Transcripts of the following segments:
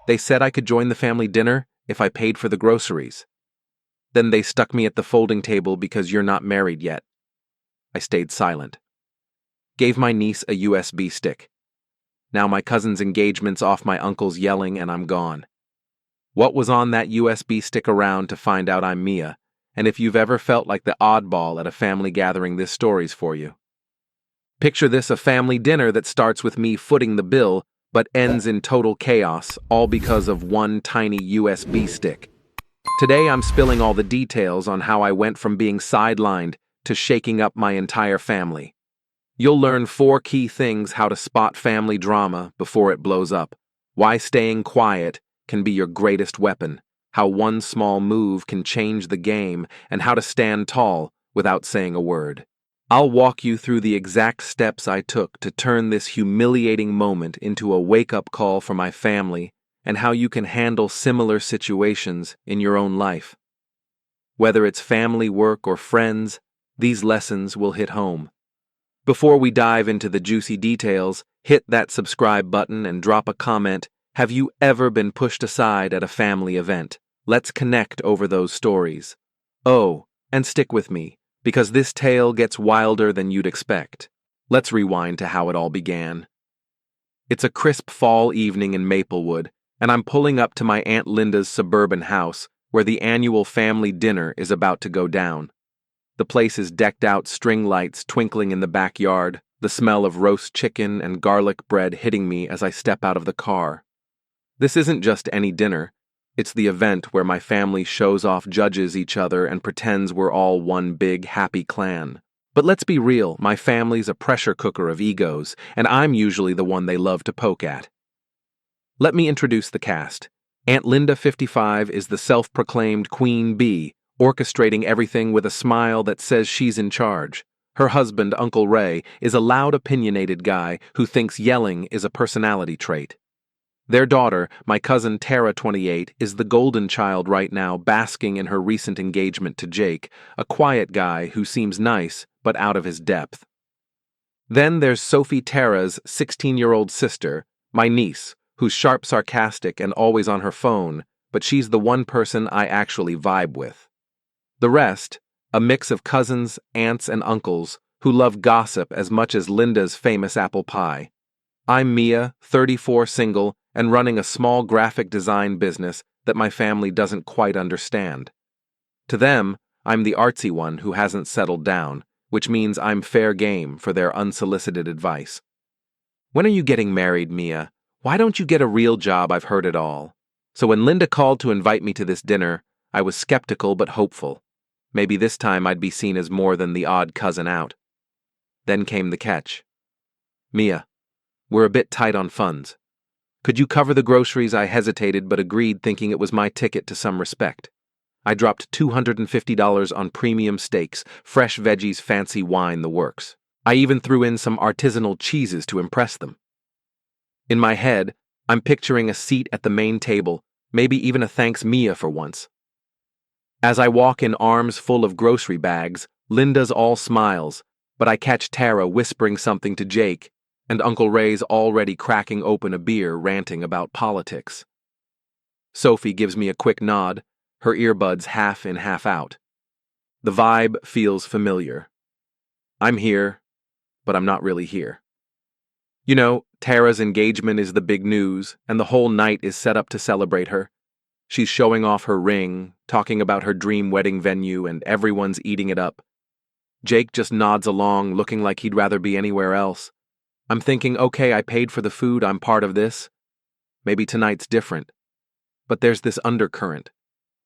They said I could join the family dinner if I paid for the groceries. Then they stuck me at the folding table because you're not married yet. I stayed silent. Gave my niece a USB stick. Now my cousin's engagement's off, my uncle's yelling, and I'm gone. What was on that USB stick around to find out I'm Mia, and if you've ever felt like the oddball at a family gathering, this story's for you. Picture this: a family dinner that starts with me footing the bill, but ends in total chaos, all because of one tiny USB stick. Today I'm spilling all the details on how I went from being sidelined to shaking up my entire family. You'll learn 4 key things: how to spot family drama before it blows up, why staying quiet can be your greatest weapon, how one small move can change the game, and how to stand tall without saying a word. I'll walk you through the exact steps I took to turn this humiliating moment into a wake-up call for my family, and how you can handle similar situations in your own life. Whether it's family, work, or friends, these lessons will hit home. Before we dive into the juicy details, hit that subscribe button and drop a comment. Have you ever been pushed aside at a family event? Let's connect over those stories. Oh, and stick with me, because this tale gets wilder than you'd expect. Let's rewind to how it all began. It's a crisp fall evening in Maplewood, and I'm pulling up to my Aunt Linda's suburban house, where the annual family dinner is about to go down. The place is decked out, string lights twinkling in the backyard, the smell of roast chicken and garlic bread hitting me as I step out of the car. This isn't just any dinner. It's the event where my family shows off, judges each other, and pretends we're all one big happy clan. But let's be real, my family's a pressure cooker of egos, and I'm usually the one they love to poke at. Let me introduce the cast. Aunt Linda, 55, is the self-proclaimed Queen Bee, orchestrating everything with a smile that says she's in charge. Her husband, Uncle Ray, is a loud, opinionated guy who thinks yelling is a personality trait. Their daughter, my cousin Tara, 28, is the golden child right now, basking in her recent engagement to Jake, a quiet guy who seems nice but out of his depth. Then there's Sophie, Tara's 16-year-old sister, my niece, who's sharp, sarcastic, and always on her phone, but she's the one person I actually vibe with. The rest, a mix of cousins, aunts, and uncles who love gossip as much as Linda's famous apple pie. I'm Mia, 34, single, and running a small graphic design business that my family doesn't quite understand. To them, I'm the artsy one who hasn't settled down, which means I'm fair game for their unsolicited advice. When are you getting married, Mia? Why don't you get a real job? I've heard it all. So when Linda called to invite me to this dinner, I was skeptical but hopeful. Maybe this time I'd be seen as more than the odd cousin out. Then came the catch. Mia, we're a bit tight on funds. Could you cover the groceries? I hesitated but agreed, thinking it was my ticket to some respect. I dropped $250 on premium steaks, fresh veggies, fancy wine, the works. I even threw in some artisanal cheeses to impress them. In my head, I'm picturing a seat at the main table, maybe even a thanks Mia for once. As I walk in, arms full of grocery bags, Linda's all smiles, but I catch Tara whispering something to Jake, and Uncle Ray's already cracking open a beer, ranting about politics. Sophie gives me a quick nod, her earbuds half in, half out. The vibe feels familiar. I'm here, but I'm not really here. You know, Tara's engagement is the big news, and the whole night is set up to celebrate her. She's showing off her ring, talking about her dream wedding venue, and everyone's eating it up. Jake just nods along, looking like he'd rather be anywhere else. I'm thinking, okay, I paid for the food, I'm part of this. Maybe tonight's different. But there's this undercurrent.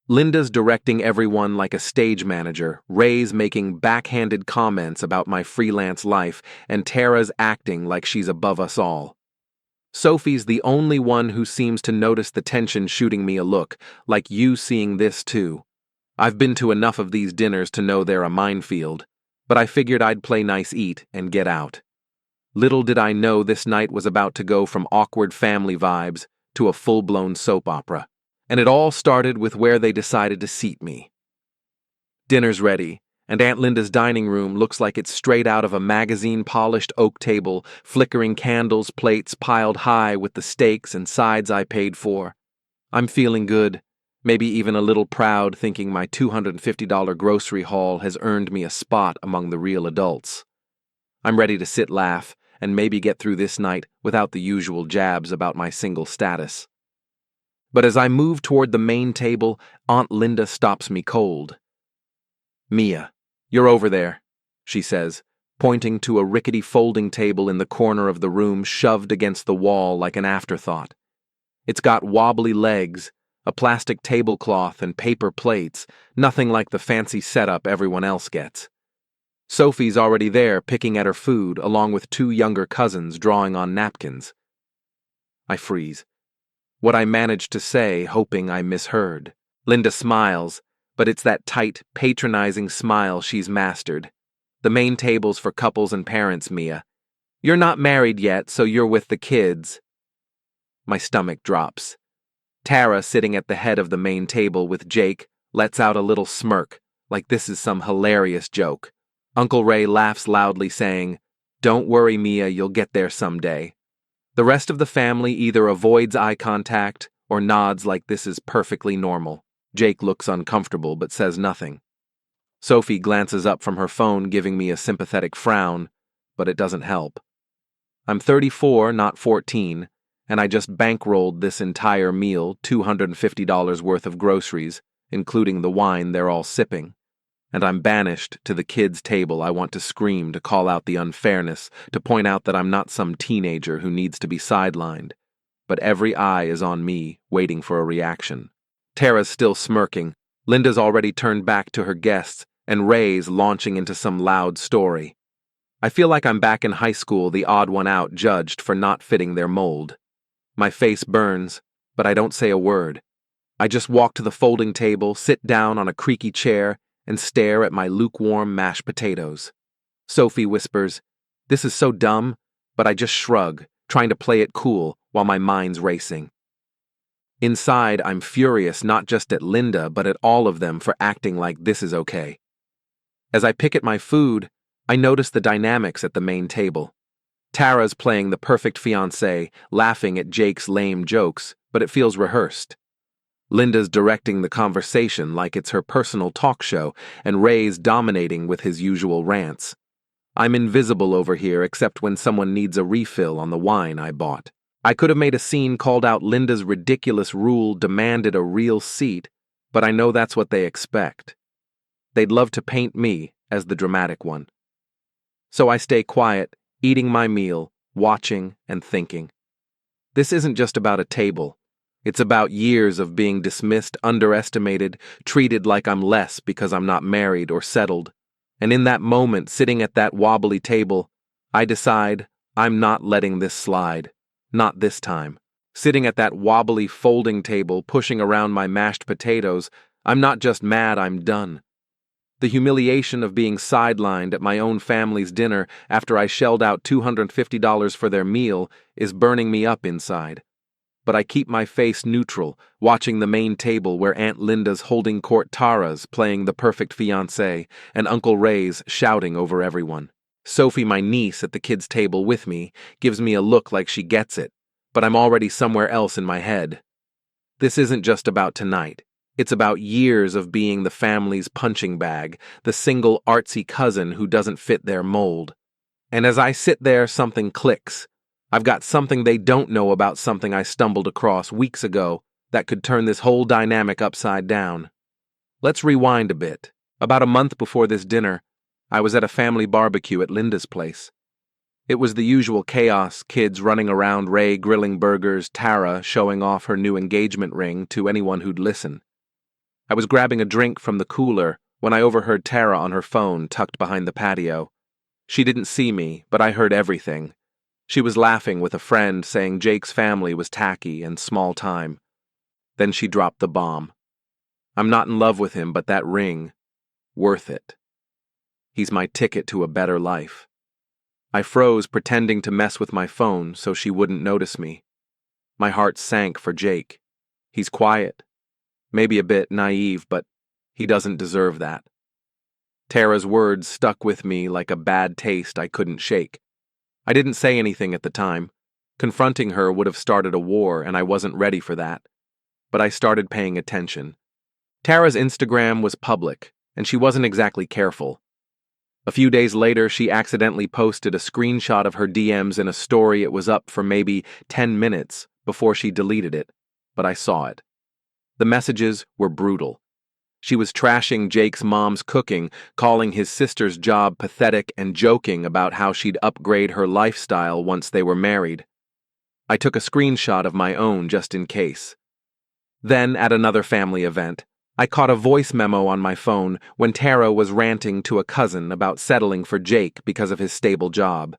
Linda's directing everyone like a stage manager, Ray's making backhanded comments about my freelance life, and Tara's acting like she's above us all. Sophie's the only one who seems to notice the tension, shooting me a look, like, you seeing this too. I've been to enough of these dinners to know they're a minefield, but I figured I'd play nice, eat, and get out. Little did I know this night was about to go from awkward family vibes to a full-blown soap opera, and it all started with where they decided to seat me. Dinner's ready, and Aunt Linda's dining room looks like it's straight out of a magazine-polished oak table, flickering candles, plates piled high with the steaks and sides I paid for. I'm feeling good, maybe even a little proud, thinking my $250 grocery haul has earned me a spot among the real adults. I'm ready to laugh, and maybe get through this night without the usual jabs about my single status. But as I move toward the main table, Aunt Linda stops me cold. "Mia, you're over there," she says, pointing to a rickety folding table in the corner of the room shoved against the wall like an afterthought. It's got wobbly legs, a plastic tablecloth, and paper plates, nothing like the fancy setup everyone else gets. Sophie's already there picking at her food, along with two younger cousins drawing on napkins. I freeze. What I managed to say, hoping I misheard. Linda smiles, but it's that tight, patronizing smile she's mastered. "The main table's for couples and parents, Mia. You're not married yet, so you're with the kids." My stomach drops. Tara, sitting at the head of the main table with Jake, lets out a little smirk, like this is some hilarious joke. Uncle Ray laughs loudly, saying, "Don't worry, Mia, you'll get there someday." The rest of the family either avoids eye contact or nods like this is perfectly normal. Jake looks uncomfortable but says nothing. Sophie glances up from her phone, giving me a sympathetic frown, but it doesn't help. I'm 34, not 14, and I just bankrolled this entire meal, $250 worth of groceries, including the wine they're all sipping. And I'm banished to the kids' table. I want to scream, to call out the unfairness, to point out that I'm not some teenager who needs to be sidelined. But every eye is on me, waiting for a reaction. Tara's still smirking. Linda's already turned back to her guests, and Ray's launching into some loud story. I feel like I'm back in high school, the odd one out, judged for not fitting their mold. My face burns, but I don't say a word. I just walk to the folding table, sit down on a creaky chair, and stare at my lukewarm mashed potatoes. Sophie whispers, "This is so dumb," but I just shrug, trying to play it cool while my mind's racing. Inside, I'm furious not just at Linda, but at all of them for acting like this is okay. As I pick at my food, I notice the dynamics at the main table. Tara's playing the perfect fiancé, laughing at Jake's lame jokes, but it feels rehearsed. Linda's directing the conversation like it's her personal talk show, and Ray's dominating with his usual rants. I'm invisible over here except when someone needs a refill on the wine I bought. I could have made a scene, called out Linda's ridiculous rule, demanded a real seat, but I know that's what they expect. They'd love to paint me as the dramatic one. So I stay quiet, eating my meal, watching and thinking. This isn't just about a table. It's about years of being dismissed, underestimated, treated like I'm less because I'm not married or settled. And in that moment, sitting at that wobbly table, I decide I'm not letting this slide. Not this time. Sitting at that wobbly folding table, pushing around my mashed potatoes, I'm not just mad, I'm done. The humiliation of being sidelined at my own family's dinner after I shelled out $250 for their meal is burning me up inside. But I keep my face neutral, watching the main table where Aunt Linda's holding court Tara's playing the perfect fiancé, and Uncle Ray's shouting over everyone. Sophie, my niece at the kids' table with me, gives me a look like she gets it, but I'm already somewhere else in my head. This isn't just about tonight. It's about years of being the family's punching bag, the single artsy cousin who doesn't fit their mold. And as I sit there, something clicks. I've got something they don't know about something I stumbled across weeks ago that could turn this whole dynamic upside down. Let's rewind a bit. About a month before this dinner, I was at a family barbecue at Linda's place. It was the usual chaos, kids running around, Ray grilling burgers, Tara showing off her new engagement ring to anyone who'd listen. I was grabbing a drink from the cooler when I overheard Tara on her phone tucked behind the patio. She didn't see me, but I heard everything. She was laughing with a friend, saying Jake's family was tacky and small time. Then she dropped the bomb. "I'm not in love with him, but that ring, worth it. He's my ticket to a better life." I froze, pretending to mess with my phone so she wouldn't notice me. My heart sank for Jake. He's quiet, maybe a bit naive, but he doesn't deserve that. Tara's words stuck with me like a bad taste I couldn't shake. I didn't say anything at the time. Confronting her would have started a war, and I wasn't ready for that. but I started paying attention. Tara's Instagram was public, and she wasn't exactly careful. A few days later, she accidentally posted a screenshot of her DMs in a story. It was up for maybe 10 minutes before she deleted it, but I saw it. The messages were brutal. She was trashing Jake's mom's cooking, calling his sister's job pathetic, and joking about how she'd upgrade her lifestyle once they were married. I took a screenshot of my own just in case. Then, at another family event, I caught a voice memo on my phone when Tara was ranting to a cousin about settling for Jake because of his stable job.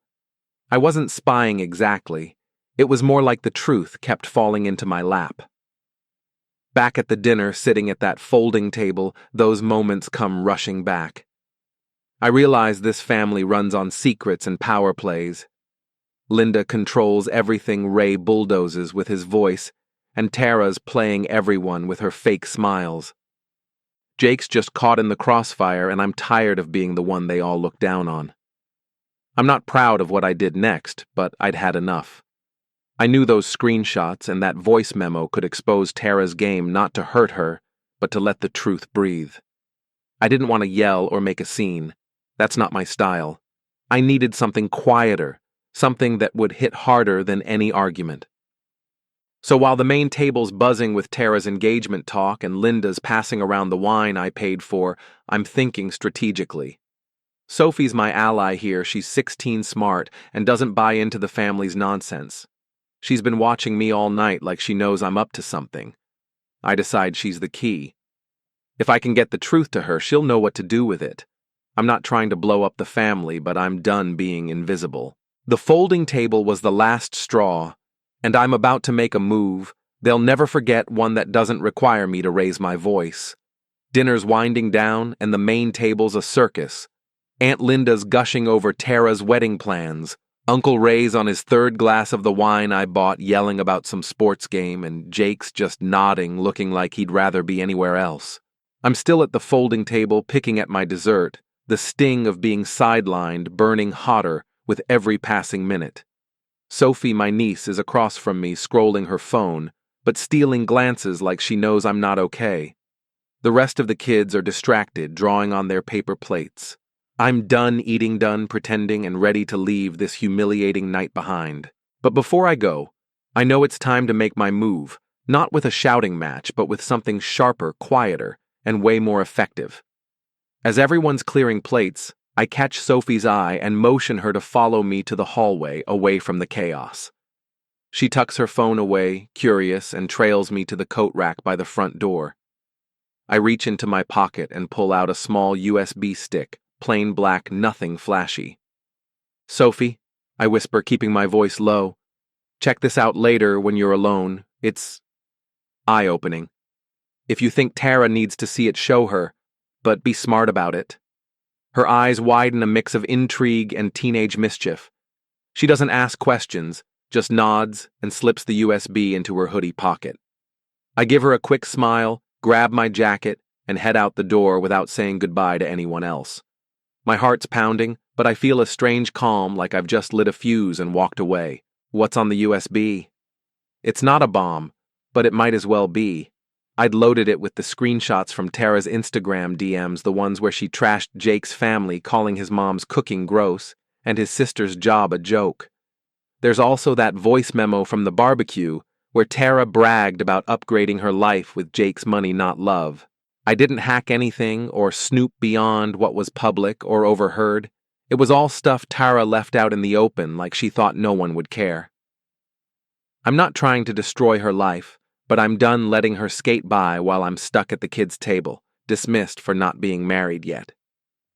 I wasn't spying exactly. It was more like the truth kept falling into my lap. Back at the dinner, sitting at that folding table, those moments come rushing back. I realize this family runs on secrets and power plays. Linda controls everything Ray bulldozes with his voice, and Tara's playing everyone with her fake smiles. Jake's just caught in the crossfire, and I'm tired of being the one they all look down on. I'm not proud of what I did next, but I'd had enough. I knew those screenshots and that voice memo could expose Tara's game, not to hurt her, but to let the truth breathe. I didn't want to yell or make a scene. That's not my style. I needed something quieter, something that would hit harder than any argument. So while the main table's buzzing with Tara's engagement talk and Linda's passing around the wine I paid for, I'm thinking strategically. Sophie's my ally here. She's 16, smart, and doesn't buy into the family's nonsense. She's been watching me all night like she knows I'm up to something. I decide she's the key. If I can get the truth to her, she'll know what to do with it. I'm not trying to blow up the family, but I'm done being invisible. The folding table was the last straw, and I'm about to make a move. They'll never forget one that doesn't require me to raise my voice. Dinner's winding down, and the main table's a circus. Aunt Linda's gushing over Tara's wedding plans. Uncle Ray's on his third glass of the wine I bought, yelling about some sports game, and Jake's just nodding, looking like he'd rather be anywhere else. I'm still at the folding table, picking at my dessert, the sting of being sidelined burning hotter with every passing minute. Sophie, my niece, is across from me, scrolling her phone, but stealing glances like she knows I'm not okay. The rest of the kids are distracted, drawing on their paper plates. I'm done eating, done pretending, and ready to leave this humiliating night behind. But before I go, I know it's time to make my move, not with a shouting match, but with something sharper, quieter, and way more effective. As everyone's clearing plates, I catch Sophie's eye and motion her to follow me to the hallway, away from the chaos. She tucks her phone away, curious, and trails me to the coat rack by the front door. I reach into my pocket and pull out a small USB stick, plain black, nothing flashy. "Sophie," I whisper, keeping my voice low, "check this out later when you're alone. It's eye-opening. If you think Tara needs to see it, show her, but be smart about it." Her eyes widen, a mix of intrigue and teenage mischief. She doesn't ask questions, just nods and slips the USB into her hoodie pocket. I give her a quick smile, grab my jacket, and head out the door without saying goodbye to anyone else. My heart's pounding, but I feel a strange calm, like I've just lit a fuse and walked away. What's on the USB? It's not a bomb, but it might as well be. I'd loaded it with the screenshots from Tara's Instagram DMs, the ones where she trashed Jake's family, calling his mom's cooking gross and his sister's job a joke. There's also that voice memo from the barbecue, where Tara bragged about upgrading her life with Jake's money, not love. I didn't hack anything or snoop beyond what was public or overheard. It was all stuff Tara left out in the open, like she thought no one would care. I'm not trying to destroy her life, but I'm done letting her skate by while I'm stuck at the kids' table, dismissed for not being married yet.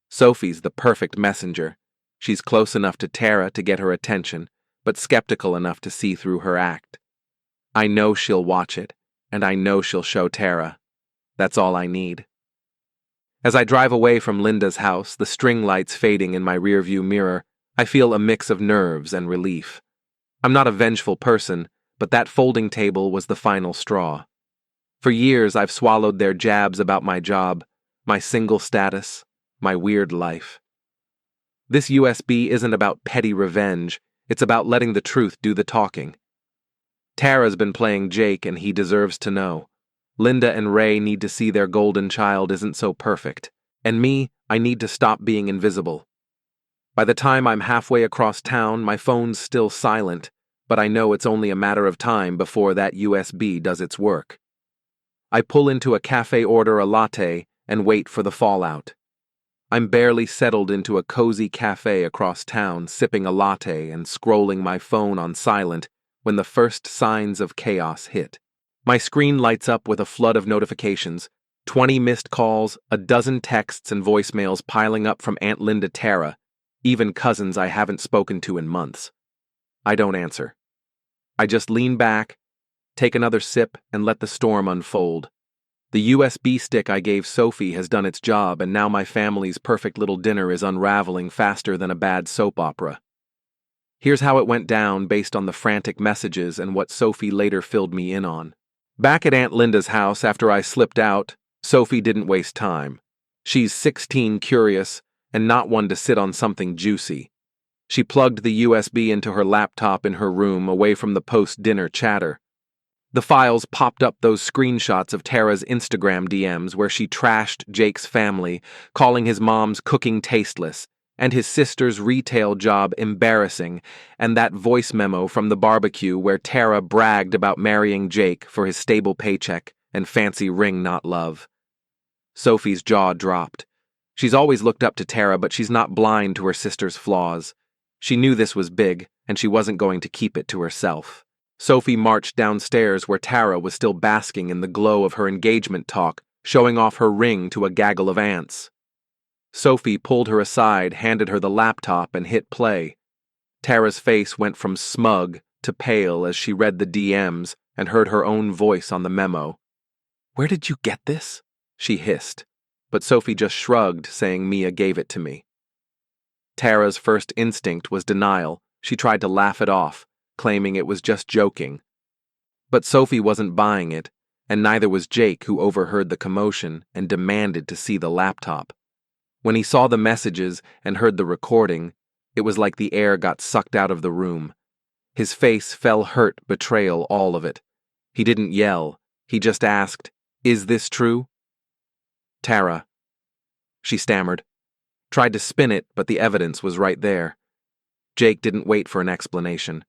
Sophie's the perfect messenger. She's close enough to Tara to get her attention, but skeptical enough to see through her act. I know she'll watch it, and I know she'll show Tara. That's all I need. As I drive away from Linda's house, the string lights fading in my rearview mirror, I feel a mix of nerves and relief. I'm not a vengeful person, but that folding table was the final straw. For years, I've swallowed their jabs about my job, my single status, my weird life. This USB isn't about petty revenge, it's about letting the truth do the talking. Tara's been playing Jake, and he deserves to know. Linda and Ray need to see their golden child isn't so perfect. And me, I need to stop being invisible. By the time I'm halfway across town, my phone's still silent, but I know it's only a matter of time before that USB does its work. I pull into a cafe, order a latte, and wait for the fallout. I'm barely settled into a cozy cafe across town, sipping a latte and scrolling my phone on silent when the first signs of chaos hit. My screen lights up with a flood of notifications, 20 missed calls, a dozen texts and voicemails piling up from Aunt Linda, Tara, even cousins I haven't spoken to in months. I don't answer. I just lean back, take another sip, and let the storm unfold. The USB stick I gave Sophie has done its job, and now my family's perfect little dinner is unraveling faster than a bad soap opera. Here's how it went down based on the frantic messages and what Sophie later filled me in on. Back at Aunt Linda's house after I slipped out, Sophie didn't waste time. She's 16, curious, and not one to sit on something juicy. She plugged the USB into her laptop in her room, away from the post-dinner chatter. The files popped up those screenshots of Tara's Instagram DMs where she trashed Jake's family, calling his mom's cooking tasteless, and his sister's retail job embarrassing, and that voice memo from the barbecue where Tara bragged about marrying Jake for his stable paycheck and fancy ring, not love. Sophie's jaw dropped. She's always looked up to Tara, but she's not blind to her sister's flaws. She knew this was big, and she wasn't going to keep it to herself. Sophie marched downstairs where Tara was still basking in the glow of her engagement talk, showing off her ring to a gaggle of aunts. Sophie pulled her aside, handed her the laptop, and hit play. Tara's face went from smug to pale as she read the DMs and heard her own voice on the memo. "Where did you get this?" she hissed, but Sophie just shrugged, saying Mia gave it to me. Tara's first instinct was denial. She tried to laugh it off, claiming it was just joking. But Sophie wasn't buying it, and neither was Jake, who overheard the commotion and demanded to see the laptop. When he saw the messages and heard the recording, it was like the air got sucked out of the room. His face fell hurt, betrayal, all of it. He didn't yell. He just asked, "Is this true?" "Tara," she stammered. Tried to spin it, but the evidence was right there. Jake didn't wait for an explanation.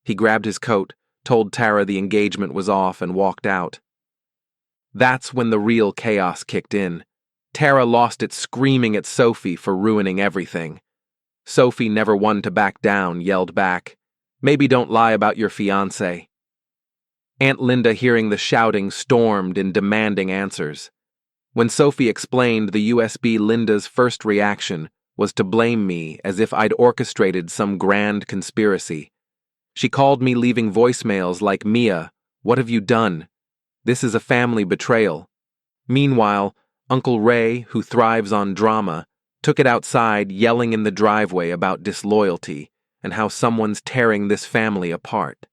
He grabbed his coat, told Tara the engagement was off, and walked out. That's when the real chaos kicked in. Tara lost it, screaming at Sophie for ruining everything. Sophie, never one to back down, yelled back, "Maybe don't lie about your fiancé." Aunt Linda, hearing the shouting, stormed in demanding answers. When Sophie explained the USB, Linda's first reaction was to blame me as if I'd orchestrated some grand conspiracy. She called me, leaving voicemails like, "Mia, what have you done? This is a family betrayal." Meanwhile, Uncle Ray, who thrives on drama, took it outside, yelling in the driveway about disloyalty and how someone's tearing this family apart.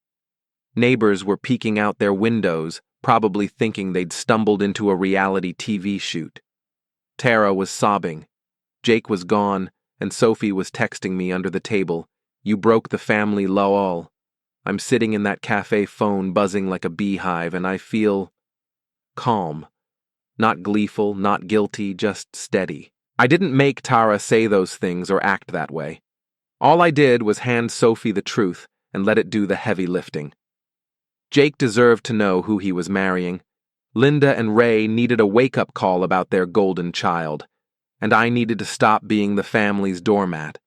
Neighbors were peeking out their windows, probably thinking they'd stumbled into a reality TV shoot. Tara was sobbing. Jake was gone, and Sophie was texting me under the table, "You broke the family, lol." I'm sitting in that cafe, phone buzzing like a beehive, and I feel calm. Not gleeful, not guilty, just steady. I didn't make Tara say those things or act that way. All I did was hand Sophie the truth and let it do the heavy lifting. Jake deserved to know who he was marrying. Linda and Ray needed a wake-up call about their golden child, and I needed to stop being the family's doormat.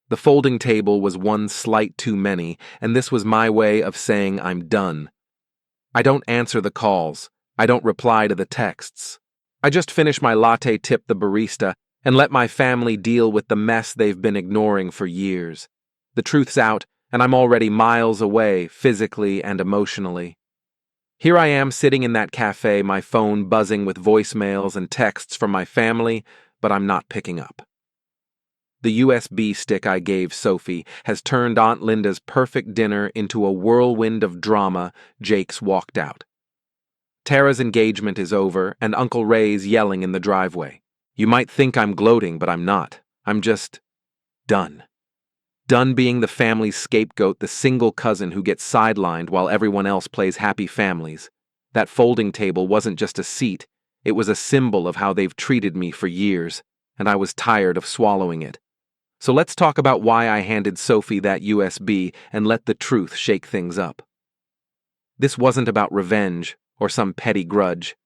The folding table was one slight too many, and this was my way of saying I'm done. I don't answer the calls. I don't reply to the texts. I just finish my latte, tip the barista, and let my family deal with the mess they've been ignoring for years. The truth's out, and I'm already miles away, physically and emotionally. Here I am sitting in that cafe, my phone buzzing with voicemails and texts from my family, but I'm not picking up. The USB stick I gave Sophie has turned Aunt Linda's perfect dinner into a whirlwind of drama. Jake's walked out. Tara's engagement is over, and Uncle Ray's yelling in the driveway. You might think I'm gloating, but I'm not. I'm just done. Done being the family's scapegoat, the single cousin who gets sidelined while everyone else plays happy families. That folding table wasn't just a seat, it was a symbol of how they've treated me for years, and I was tired of swallowing it. So let's talk about why I handed Sophie that USB and let the truth shake things up. This wasn't about revenge or some petty grudge.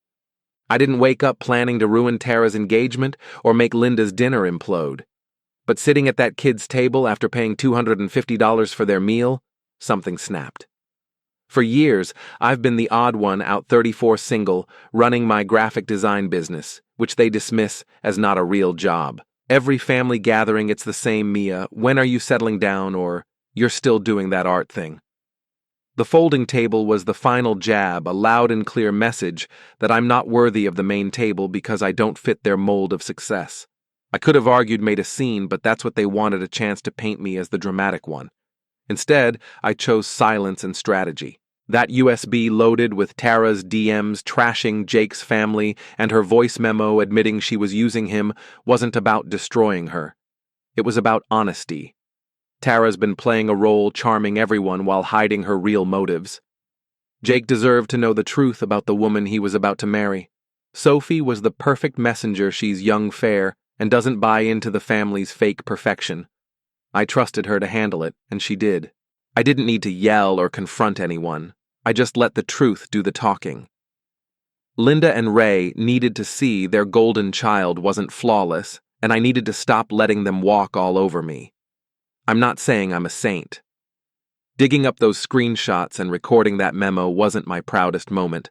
I didn't wake up planning to ruin Tara's engagement or make Linda's dinner implode. But sitting at that kid's table after paying $250 for their meal, something snapped. For years, I've been the odd one out 34 single, running my graphic design business, which they dismiss as not a real job. Every family gathering, it's the same Mia, when are you settling down, or you're still doing that art thing. The folding table was the final jab, a loud and clear message that I'm not worthy of the main table because I don't fit their mold of success. I could have argued made a scene, but that's what they wanted, a chance to paint me as the dramatic one. Instead, I chose silence and strategy. That USB loaded with Tara's DMs trashing Jake's family and her voice memo admitting she was using him wasn't about destroying her. It was about honesty. Tara's been playing a role charming everyone while hiding her real motives. Jake deserved to know the truth about the woman he was about to marry. Sophie was the perfect messenger. She's young, fair, and doesn't buy into the family's fake perfection. I trusted her to handle it, and she did. I didn't need to yell or confront anyone. I just let the truth do the talking. Linda and Ray needed to see their golden child wasn't flawless, and I needed to stop letting them walk all over me. I'm not saying I'm a saint. Digging up those screenshots and recording that memo wasn't my proudest moment,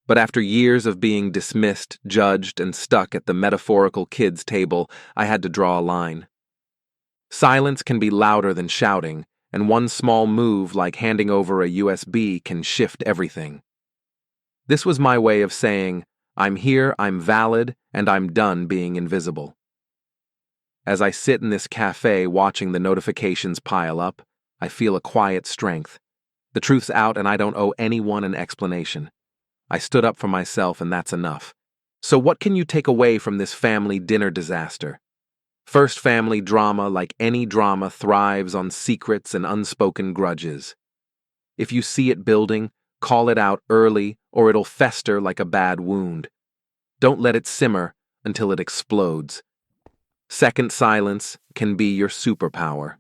but after years of being dismissed, judged, and stuck at the metaphorical kids' table, I had to draw a line. Silence can be louder than shouting, and one small move like handing over a USB can shift everything. This was my way of saying, I'm here, I'm valid, and I'm done being invisible. As I sit in this cafe watching the notifications pile up, I feel a quiet strength. The truth's out and I don't owe anyone an explanation. I stood up for myself and that's enough. So what can you take away from this family dinner disaster? First, family drama, like any drama, thrives on secrets and unspoken grudges. If you see it building, call it out early or it'll fester like a bad wound. Don't let it simmer until it explodes. Second, silence can be your superpower.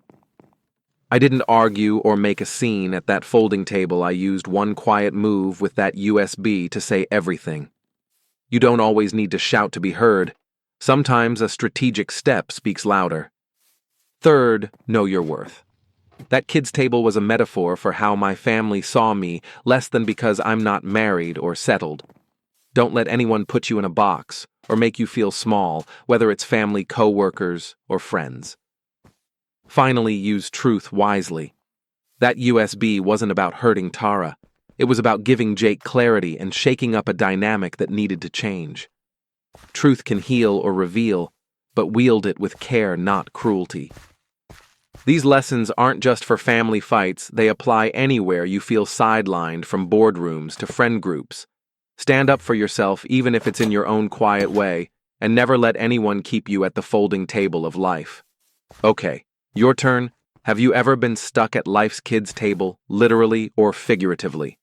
I didn't argue or make a scene at that folding table. I used one quiet move with that USB to say everything. You don't always need to shout to be heard. Sometimes a strategic step speaks louder. Third, know your worth. That kid's table was a metaphor for how my family saw me, less than because I'm not married or settled. Don't let anyone put you in a box or make you feel small, whether it's family, co-workers, or friends. Finally, use truth wisely. That USB wasn't about hurting Tara. It was about giving Jake clarity and shaking up a dynamic that needed to change. Truth can heal or reveal, but wield it with care, not cruelty. These lessons aren't just for family fights, they apply anywhere you feel sidelined, from boardrooms to friend groups. Stand up for yourself even if it's in your own quiet way, and never let anyone keep you at the folding table of life. Okay, your turn. Have you ever been stuck at life's kids' table, literally or figuratively?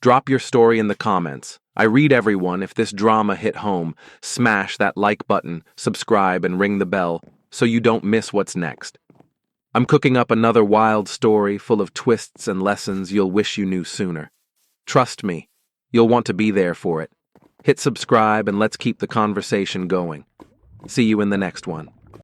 Drop your story in the comments. I read everyone. If this drama hit home, smash that like button, subscribe, and ring the bell so you don't miss what's next. I'm cooking up another wild story full of twists and lessons you'll wish you knew sooner. Trust me, you'll want to be there for it. Hit subscribe and let's keep the conversation going. See you in the next one.